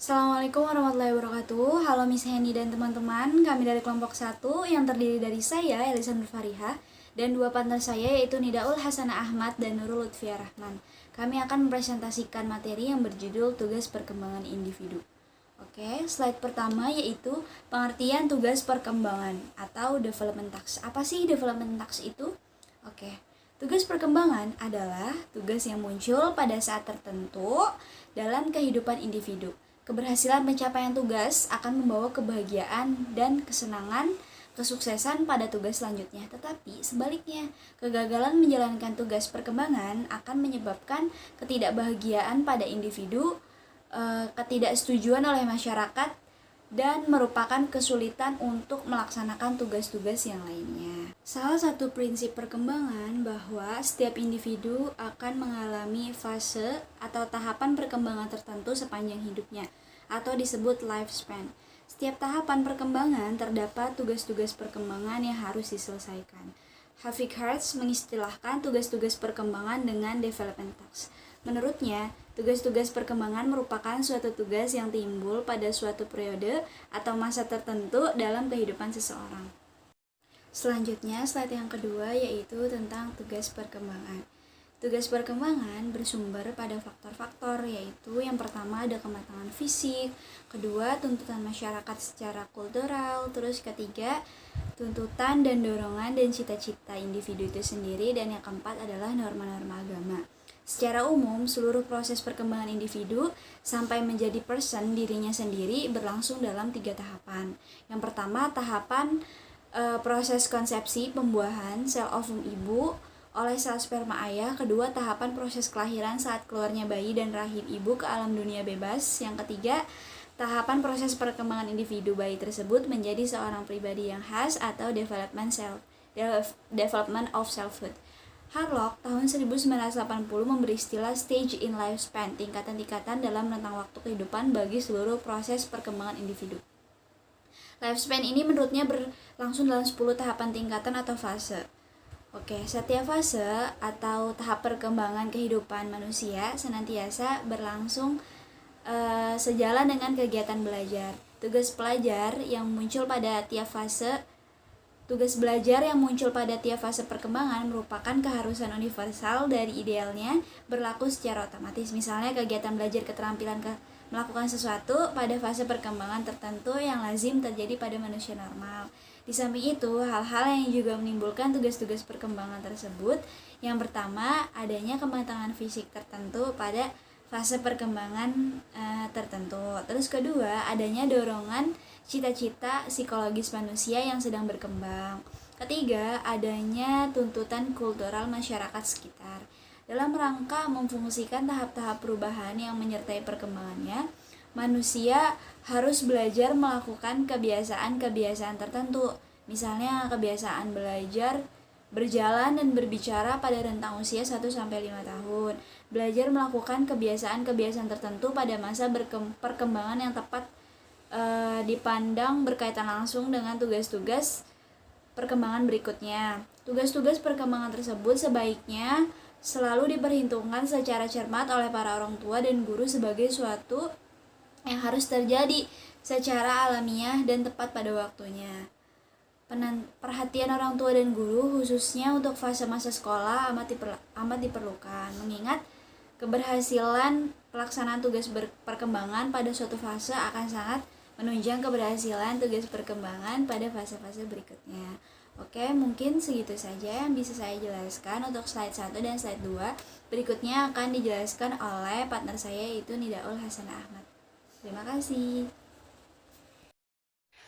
Assalamualaikum warahmatullahi wabarakatuh. Halo Miss Henny dan teman-teman. Kami dari kelompok 1 yang terdiri dari saya, Elisa Nur Farihah, dan dua partner saya yaitu Nidaul Hasanah Ahmad dan Nurul Lutfiah Rahman. Kami akan mempresentasikan materi yang berjudul Tugas Perkembangan Individu. Oke, slide pertama yaitu pengertian tugas perkembangan atau development task. Apa sih development task itu? Oke, tugas perkembangan adalah tugas yang muncul pada saat tertentu dalam kehidupan individu. Keberhasilan pencapaian tugas akan membawa kebahagiaan dan kesenangan, kesuksesan pada tugas selanjutnya. Tetapi sebaliknya, kegagalan menjalankan tugas perkembangan akan menyebabkan ketidakbahagiaan pada individu, ketidaksetujuan oleh masyarakat, dan merupakan kesulitan untuk melaksanakan tugas-tugas yang lainnya. Salah satu prinsip perkembangan bahwa setiap individu akan mengalami fase atau tahapan perkembangan tertentu sepanjang hidupnya, atau disebut lifespan. Setiap tahapan perkembangan terdapat tugas-tugas perkembangan yang harus diselesaikan. Hafik Hertz mengistilahkan tugas-tugas perkembangan dengan development task. Menurutnya, tugas-tugas perkembangan merupakan suatu tugas yang timbul pada suatu periode atau masa tertentu dalam kehidupan seseorang. Selanjutnya, slide yang kedua yaitu tentang tugas perkembangan. Tugas perkembangan bersumber pada faktor-faktor, yaitu yang pertama ada kematangan fisik, kedua tuntutan masyarakat secara kultural, terus ketiga tuntutan dan dorongan dan cita-cita individu itu sendiri, dan yang keempat adalah norma-norma agama. Secara umum, seluruh proses perkembangan individu sampai menjadi person dirinya sendiri berlangsung dalam 3 tahapan. Yang pertama, tahapan proses konsepsi pembuahan sel ovum ibu oleh sel sperma ayah. Kedua, tahapan proses kelahiran saat keluarnya bayi dan rahim ibu ke alam dunia bebas. Yang ketiga, tahapan proses perkembangan individu bayi tersebut menjadi seorang pribadi yang khas atau development of selfhood. Harlock tahun 1980 memberi istilah stage in lifespan, tingkatan-tingkatan dalam rentang waktu kehidupan bagi seluruh proses perkembangan individu. Lifespan ini menurutnya berlangsung dalam 10 tahapan tingkatan atau fase. Oke, setiap fase atau tahap perkembangan kehidupan manusia senantiasa berlangsung sejalan dengan kegiatan belajar. Tugas belajar yang muncul pada tiap fase perkembangan merupakan keharusan universal dari idealnya berlaku secara otomatis. Misalnya kegiatan belajar keterampilan melakukan sesuatu pada fase perkembangan tertentu yang lazim terjadi pada manusia normal. Di samping itu, hal-hal yang juga menimbulkan tugas-tugas perkembangan tersebut, yang pertama adanya kematangan fisik tertentu pada fase perkembangan tertentu. Terus kedua, adanya dorongan cita-cita psikologis manusia yang sedang berkembang. Ketiga, adanya tuntutan kultural masyarakat sekitar. Dalam rangka memfungsikan tahap-tahap perubahan yang menyertai perkembangannya, manusia harus belajar melakukan kebiasaan-kebiasaan tertentu. Misalnya kebiasaan belajar berjalan dan berbicara pada rentang usia 1-5 tahun. Belajar melakukan kebiasaan-kebiasaan tertentu pada masa perkembangan yang tepat dipandang berkaitan langsung dengan tugas-tugas perkembangan berikutnya. Tugas-tugas perkembangan tersebut sebaiknya selalu diperhitungkan secara cermat oleh para orang tua dan guru sebagai suatu yang harus terjadi secara alamiah dan tepat pada waktunya. Perhatian orang tua dan guru khususnya untuk fase masa sekolah amat diperlukan, mengingat keberhasilan pelaksanaan tugas perkembangan pada suatu fase akan sangat menunjang keberhasilan tugas perkembangan pada fase-fase berikutnya. Oke, mungkin segitu saja yang bisa saya jelaskan untuk slide 1 dan slide 2. Berikutnya akan dijelaskan oleh partner saya yaitu Nidaul Hasanah Ahmad. Terima kasih.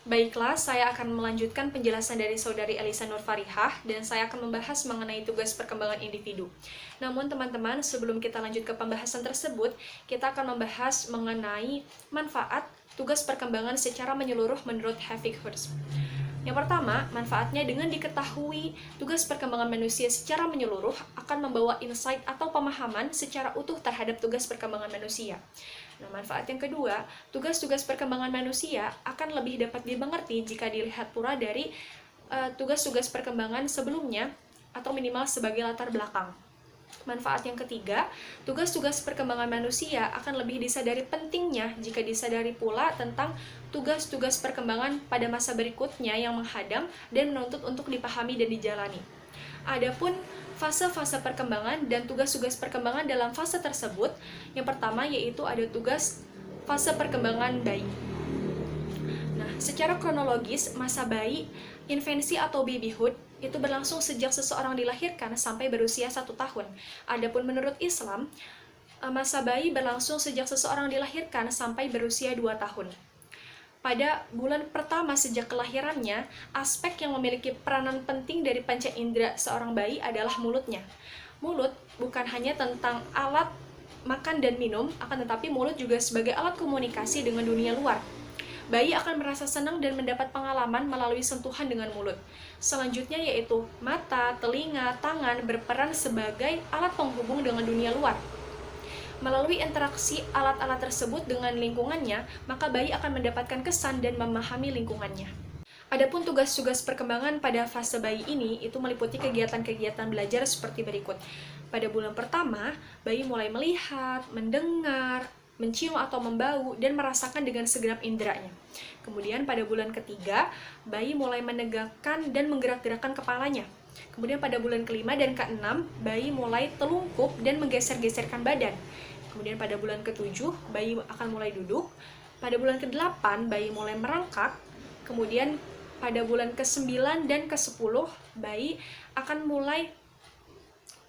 Baiklah, saya akan melanjutkan penjelasan dari saudari Elisa Nur Farihah dan saya akan membahas mengenai tugas perkembangan individu. Namun teman-teman, sebelum kita lanjut ke pembahasan tersebut, kita akan membahas mengenai manfaat tugas perkembangan secara menyeluruh menurut Hafik Hertz. Yang pertama, manfaatnya dengan diketahui tugas perkembangan manusia secara menyeluruh akan membawa insight atau pemahaman secara utuh terhadap tugas perkembangan manusia. Nah, manfaat yang kedua, tugas-tugas perkembangan manusia akan lebih dapat dimengerti jika dilihat pula dari tugas-tugas perkembangan sebelumnya atau minimal sebagai latar belakang. Manfaat yang ketiga, tugas-tugas perkembangan manusia akan lebih disadari pentingnya jika disadari pula tentang tugas-tugas perkembangan pada masa berikutnya yang menghadang dan menuntut untuk dipahami dan dijalani. Adapun fase-fase perkembangan dan tugas-tugas perkembangan dalam fase tersebut, yang pertama yaitu ada tugas fase perkembangan bayi. Nah, secara kronologis, masa bayi, infansi atau babyhood, itu berlangsung sejak seseorang dilahirkan sampai berusia 1 tahun. Adapun menurut Islam, masa bayi berlangsung sejak seseorang dilahirkan sampai berusia 2 tahun. Pada bulan pertama sejak kelahirannya, aspek yang memiliki peranan penting dari panca indera seorang bayi adalah mulutnya. Mulut bukan hanya tentang alat makan dan minum, akan tetapi mulut juga sebagai alat komunikasi dengan dunia luar. Bayi akan merasa senang dan mendapat pengalaman melalui sentuhan dengan mulut. Selanjutnya yaitu mata, telinga, tangan berperan sebagai alat penghubung dengan dunia luar. Melalui interaksi alat-alat tersebut dengan lingkungannya, maka bayi akan mendapatkan kesan dan memahami lingkungannya. Adapun tugas-tugas perkembangan pada fase bayi ini itu meliputi kegiatan-kegiatan belajar seperti berikut. Pada bulan pertama, bayi mulai melihat, mendengar, mencium atau membau, dan merasakan dengan segenap inderanya. Kemudian pada bulan ketiga, bayi mulai menegakkan dan menggerak-gerakkan kepalanya. Kemudian pada bulan kelima dan keenam, bayi mulai telungkup dan menggeser-geserkan badan. Kemudian pada bulan ketujuh, bayi akan mulai duduk. Pada bulan ke-8, bayi mulai merangkak. Kemudian pada bulan ke-9 dan ke-10, bayi akan mulai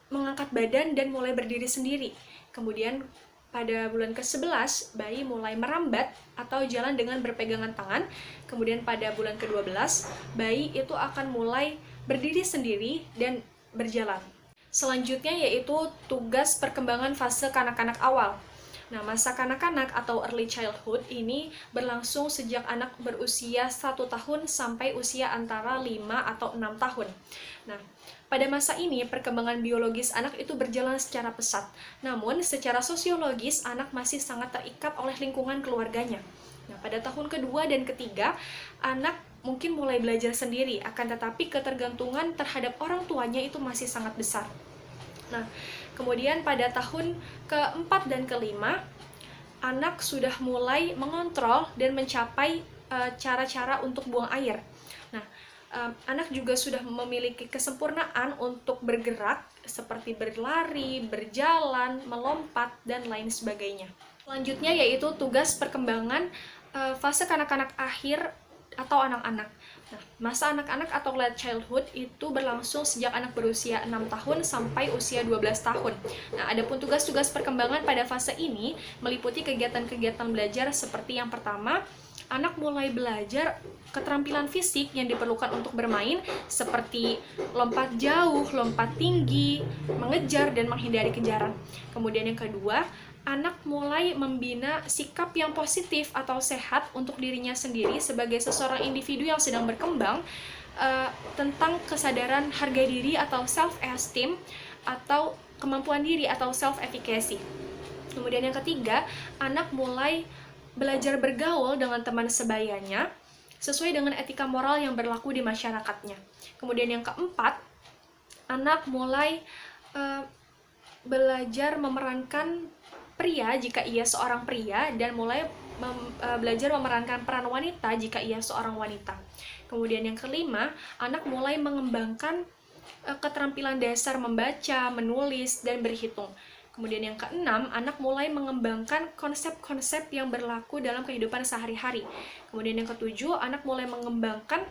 mengangkat badan dan mulai berdiri sendiri. Kemudian pada bulan ke-11, bayi mulai merambat atau jalan dengan berpegangan tangan. Kemudian pada bulan ke-12, bayi itu akan mulai berdiri sendiri dan berjalan. Selanjutnya yaitu tugas perkembangan fase kanak-kanak awal. Nah, masa kanak-kanak atau early childhood ini berlangsung sejak anak berusia 1 tahun sampai usia antara 5 atau 6 tahun. Nah, pada masa ini perkembangan biologis anak itu berjalan secara pesat. Namun, secara sosiologis anak masih sangat terikat oleh lingkungan keluarganya. Nah, pada tahun kedua dan ketiga, anak mungkin mulai belajar sendiri, akan tetapi ketergantungan terhadap orang tuanya itu masih sangat besar. Nah, kemudian pada tahun keempat dan kelima, anak sudah mulai mengontrol dan mencapai cara-cara untuk buang air. Nah, anak juga sudah memiliki kesempurnaan untuk bergerak, seperti berlari, berjalan, melompat, dan lain sebagainya. Selanjutnya yaitu tugas perkembangan fase kanak-kanak akhir atau anak-anak. Nah, masa anak-anak atau late childhood itu berlangsung sejak anak berusia 6 tahun sampai usia 12 tahun. Nah, adapun tugas-tugas perkembangan pada fase ini meliputi kegiatan-kegiatan belajar seperti yang pertama, anak mulai belajar keterampilan fisik yang diperlukan untuk bermain seperti lompat jauh, lompat tinggi, mengejar, dan menghindari kejaran. Kemudian yang kedua, anak mulai membina sikap yang positif atau sehat untuk dirinya sendiri sebagai seseorang individu yang sedang berkembang, tentang kesadaran harga diri atau self-esteem atau kemampuan diri atau self-efficacy. Kemudian yang ketiga, anak mulai belajar bergaul dengan teman sebayanya sesuai dengan etika moral yang berlaku di masyarakatnya. Kemudian yang keempat, anak mulai belajar memerankan pria jika ia seorang pria dan mulai belajar memerankan peran wanita jika ia seorang wanita. Kemudian yang kelima, anak mulai mengembangkan keterampilan dasar membaca, menulis, dan berhitung. Kemudian yang keenam, anak mulai mengembangkan konsep-konsep yang berlaku dalam kehidupan sehari-hari. Kemudian yang ketujuh, anak mulai mengembangkan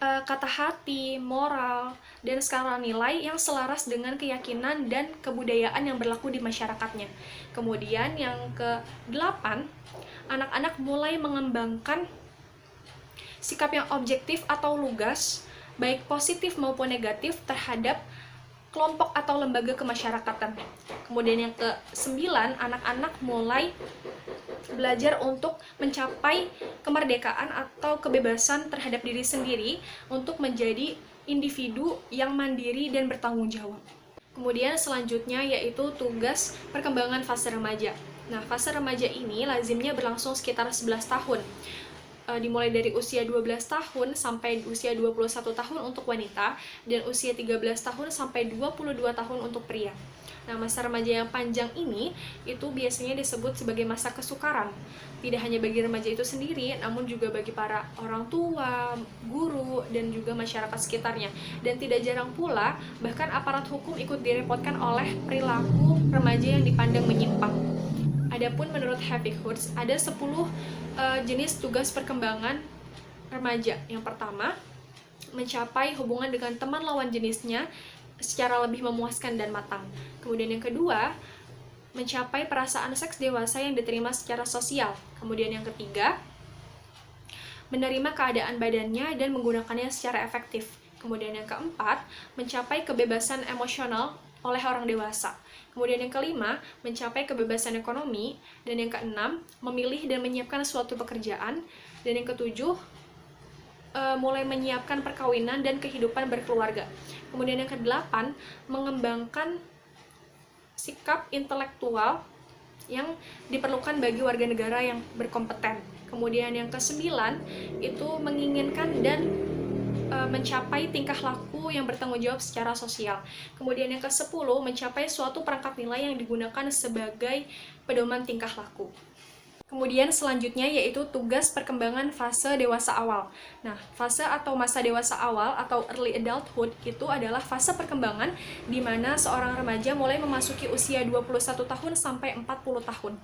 kata hati, moral, dan skala nilai yang selaras dengan keyakinan dan kebudayaan yang berlaku di masyarakatnya. Kemudian yang ke-8, anak-anak mulai mengembangkan sikap yang objektif atau lugas, baik positif maupun negatif terhadap kelompok atau lembaga kemasyarakatan. Kemudian yang ke-9, anak-anak mulai belajar untuk mencapai kemerdekaan atau kebebasan terhadap diri sendiri untuk menjadi individu yang mandiri dan bertanggung jawab. Kemudian selanjutnya yaitu tugas perkembangan fase remaja. Nah, fase remaja ini lazimnya berlangsung sekitar 11 tahun. dimulai dari usia 12 tahun sampai usia 21 tahun untuk wanita, dan usia 13 tahun sampai 22 tahun untuk pria. Nah, masa remaja yang panjang ini itu biasanya disebut sebagai masa kesukaran. Tidak hanya bagi remaja itu sendiri, namun juga bagi para orang tua, guru, dan juga masyarakat sekitarnya. Dan tidak jarang pula, bahkan aparat hukum ikut direpotkan oleh perilaku remaja yang dipandang menyimpang. Adapun menurut Happy Hurts, ada 10 jenis tugas perkembangan remaja. Yang pertama, mencapai hubungan dengan teman lawan jenisnya secara lebih memuaskan dan matang. Kemudian yang kedua, mencapai perasaan seks dewasa yang diterima secara sosial. Kemudian yang ketiga, menerima keadaan badannya dan menggunakannya secara efektif. Kemudian yang keempat, mencapai kebebasan emosional oleh orang dewasa. Kemudian yang kelima, mencapai kebebasan ekonomi. Dan yang keenam, memilih dan menyiapkan suatu pekerjaan. Dan yang ketujuh, mulai menyiapkan perkawinan dan kehidupan berkeluarga. Kemudian yang kedelapan, mengembangkan sikap intelektual yang diperlukan bagi warga negara yang berkompeten. Kemudian yang kesembilan, itu menginginkan dan mencapai tingkah laku yang bertanggung jawab secara sosial. Kemudian yang ke-10, mencapai suatu perangkat nilai yang digunakan sebagai pedoman tingkah laku. Kemudian selanjutnya yaitu tugas perkembangan fase dewasa awal. Nah, fase atau masa dewasa awal atau early adulthood itu adalah fase perkembangan di mana seorang remaja mulai memasuki usia 21 tahun sampai 40 tahun.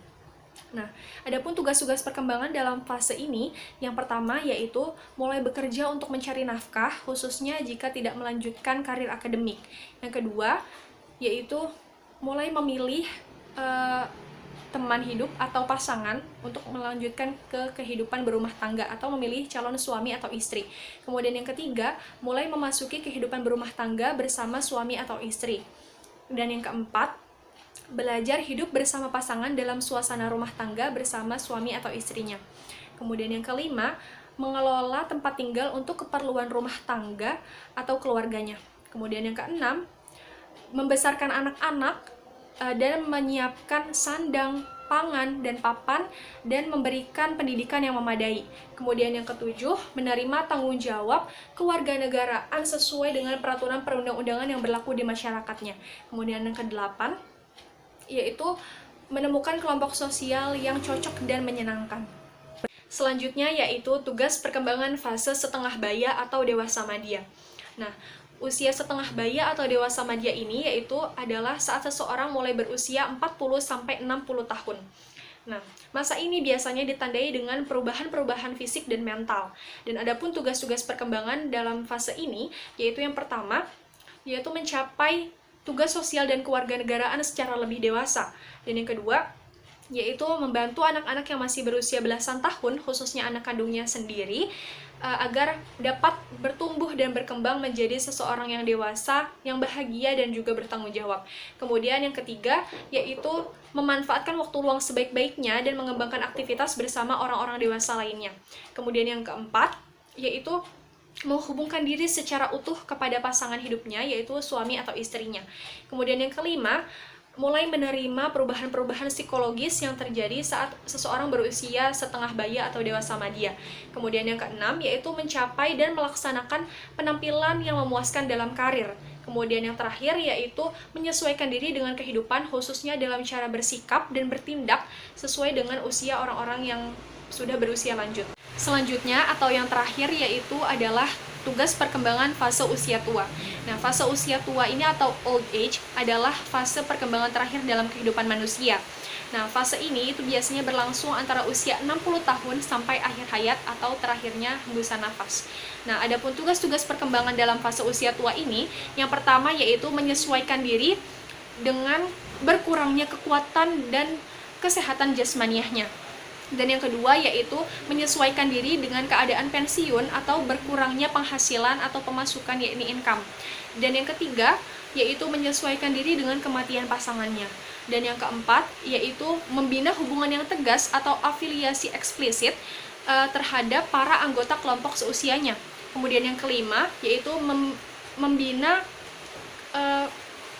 Nah, adapun tugas-tugas perkembangan dalam fase ini, yang pertama yaitu mulai bekerja untuk mencari nafkah, khususnya jika tidak melanjutkan karir akademik. Yang kedua, yaitu mulai memilih teman hidup atau pasangan untuk melanjutkan ke kehidupan berumah tangga atau memilih calon suami atau istri. Kemudian yang ketiga, mulai memasuki kehidupan berumah tangga bersama suami atau istri. Dan yang keempat, belajar hidup bersama pasangan dalam suasana rumah tangga bersama suami atau istrinya. Kemudian yang kelima, mengelola tempat tinggal untuk keperluan rumah tangga atau keluarganya. Kemudian yang keenam, membesarkan anak-anak dan menyiapkan sandang, pangan, dan papan, dan memberikan pendidikan yang memadai. Kemudian yang ketujuh, menerima tanggung jawab kewarganegaraan sesuai dengan peraturan perundang-undangan yang berlaku di masyarakatnya. Kemudian yang kedelapan, yaitu menemukan kelompok sosial yang cocok dan menyenangkan. Selanjutnya yaitu tugas perkembangan fase setengah baya atau dewasa madya. Nah, usia setengah baya atau dewasa madya ini yaitu adalah saat seseorang mulai berusia 40-60 tahun. Nah, masa ini biasanya ditandai dengan perubahan-perubahan fisik dan mental. Dan adapun tugas-tugas perkembangan dalam fase ini, yaitu yang pertama, yaitu mencapai tugas sosial dan kewarganegaraan secara lebih dewasa. Dan yang kedua, yaitu membantu anak-anak yang masih berusia belasan tahun, khususnya anak kandungnya sendiri, agar dapat bertumbuh dan berkembang menjadi seseorang yang dewasa, yang bahagia dan juga bertanggung jawab. Kemudian yang ketiga, yaitu memanfaatkan waktu luang sebaik-baiknya dan mengembangkan aktivitas bersama orang-orang dewasa lainnya. Kemudian yang keempat, yaitu menghubungkan diri secara utuh kepada pasangan hidupnya, yaitu suami atau istrinya. Kemudian yang kelima, mulai menerima perubahan-perubahan psikologis yang terjadi saat seseorang berusia setengah baya atau dewasa madya. Kemudian yang keenam, yaitu mencapai dan melaksanakan penampilan yang memuaskan dalam karir. Kemudian yang terakhir, yaitu menyesuaikan diri dengan kehidupan, khususnya dalam cara bersikap dan bertindak sesuai dengan usia orang-orang yang sudah berusia lanjut. Selanjutnya atau yang terakhir yaitu adalah tugas perkembangan fase usia tua. Nah, fase usia tua ini atau old age adalah fase perkembangan terakhir dalam kehidupan manusia. Nah, fase ini itu biasanya berlangsung antara usia 60 tahun sampai akhir hayat atau terakhirnya hembusan nafas. Nah, adapun tugas-tugas perkembangan dalam fase usia tua ini, yang pertama yaitu menyesuaikan diri dengan berkurangnya kekuatan dan kesehatan jasmaniahnya. Dan yang kedua yaitu menyesuaikan diri dengan keadaan pensiun atau berkurangnya penghasilan atau pemasukan, yakni income. Dan yang ketiga yaitu menyesuaikan diri dengan kematian pasangannya. Dan yang keempat yaitu membina hubungan yang tegas atau afiliasi eksplisit terhadap para anggota kelompok seusianya. Kemudian yang kelima yaitu membina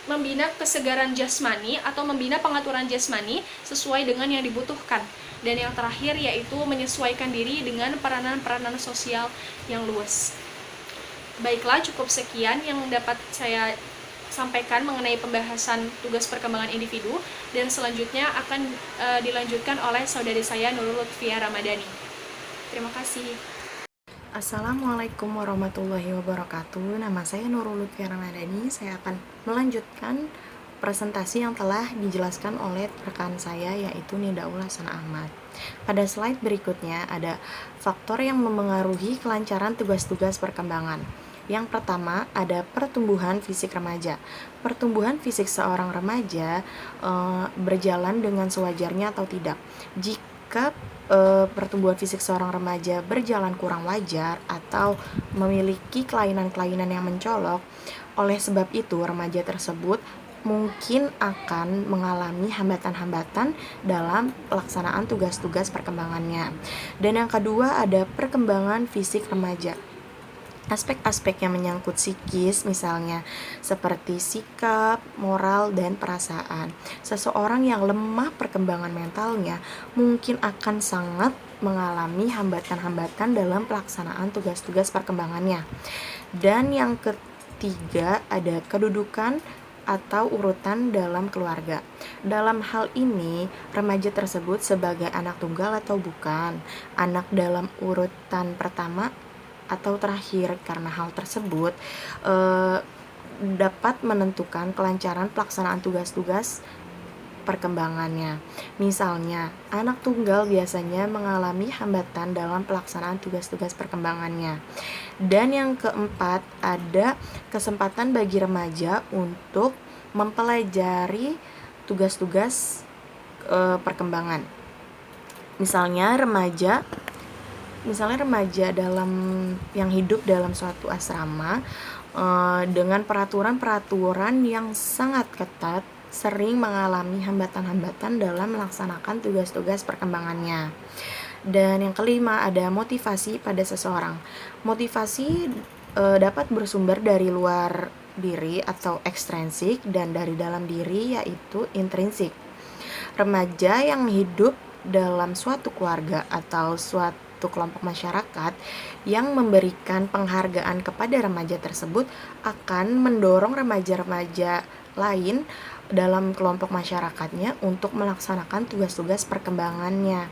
membina kesegaran jasmani atau membina pengaturan jasmani sesuai dengan yang dibutuhkan. Dan yang terakhir yaitu menyesuaikan diri dengan peranan-peranan sosial yang luas. Baiklah, cukup sekian yang dapat saya sampaikan mengenai pembahasan tugas perkembangan individu, dan selanjutnya akan dilanjutkan oleh saudari saya Nurul Lutfia Ramadhani. Terima kasih. Assalamualaikum warahmatullahi wabarakatuh. Nama saya Nurul Lutfia Ramadhani. Saya akan melanjutkan presentasi yang telah dijelaskan oleh rekan saya, yaitu Nidaul Hasanah Ahmad. Pada slide berikutnya ada faktor yang memengaruhi kelancaran tugas-tugas perkembangan. Yang pertama ada pertumbuhan fisik remaja. Pertumbuhan fisik seorang remaja berjalan dengan sewajarnya atau tidak. Jika pertumbuhan fisik seorang remaja berjalan kurang wajar atau memiliki kelainan-kelainan yang mencolok, oleh sebab itu remaja tersebut mungkin akan mengalami hambatan-hambatan dalam pelaksanaan tugas-tugas perkembangannya. Dan yang kedua ada perkembangan fisik remaja. Aspek-aspek yang menyangkut psikis misalnya seperti sikap, moral, dan perasaan. Seseorang yang lemah perkembangan mentalnya mungkin akan sangat mengalami hambatan-hambatan dalam pelaksanaan tugas-tugas perkembangannya. Dan yang ketiga ada kedudukan atau urutan dalam keluarga. Dalam hal ini, remaja tersebut sebagai anak tunggal atau bukan, anak dalam urutan pertama atau terakhir, karena hal tersebut dapat menentukan kelancaran pelaksanaan tugas-tugas perkembangannya. Misalnya, anak tunggal biasanya mengalami hambatan dalam pelaksanaan tugas-tugas perkembangannya. Dan yang keempat, ada kesempatan bagi remaja untuk mempelajari tugas-tugas perkembangan. Misalnya remaja dalam yang hidup dalam suatu asrama dengan peraturan-peraturan yang sangat ketat, sering mengalami hambatan-hambatan dalam melaksanakan tugas-tugas perkembangannya. Dan yang kelima ada motivasi pada seseorang. Motivasi dapat bersumber dari luar diri atau ekstrinsik, dan dari dalam diri yaitu intrinsik. Remaja yang hidup dalam suatu keluarga atau suatu kelompok masyarakat yang memberikan penghargaan kepada remaja tersebut akan mendorong remaja-remaja lain dalam kelompok masyarakatnya untuk melaksanakan tugas-tugas perkembangannya.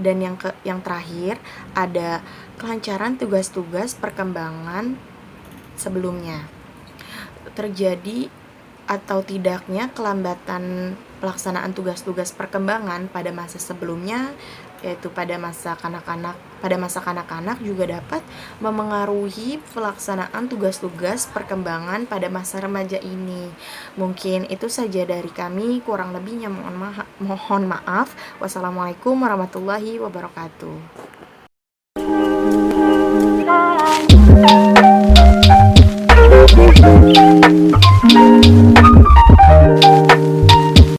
Dan yang terakhir ada kelancaran tugas-tugas perkembangan sebelumnya. Terjadi atau tidaknya kelambatan pelaksanaan tugas-tugas perkembangan pada masa sebelumnya, yaitu pada masa kanak-kanak juga dapat memengaruhi pelaksanaan tugas-tugas perkembangan pada masa remaja ini. Mungkin itu saja dari kami, kurang lebihnya mohon maaf. Wassalamualaikum warahmatullahi wabarakatuh.